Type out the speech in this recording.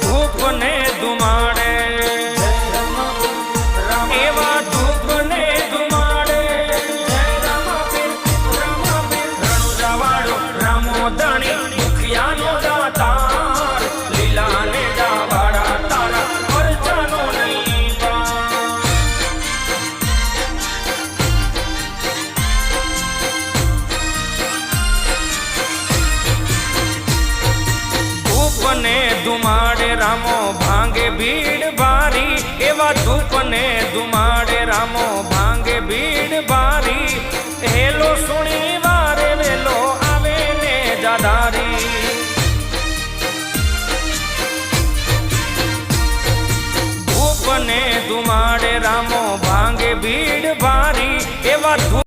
ધૂપ ને ધુમાડે એવા ધૂપ ને ધુમાડે રણુજાવાળો રામો ધણી મુખિયાનો દાતાર લીલા ને જાવાળા તારા પરચાનો નહીં ધૂપ ને ધુમાડે રામો ભાંગે ભીડ ભારી એવા ધૂપ ને ધુમાડે રામો ભાંગે ભીડ ભારી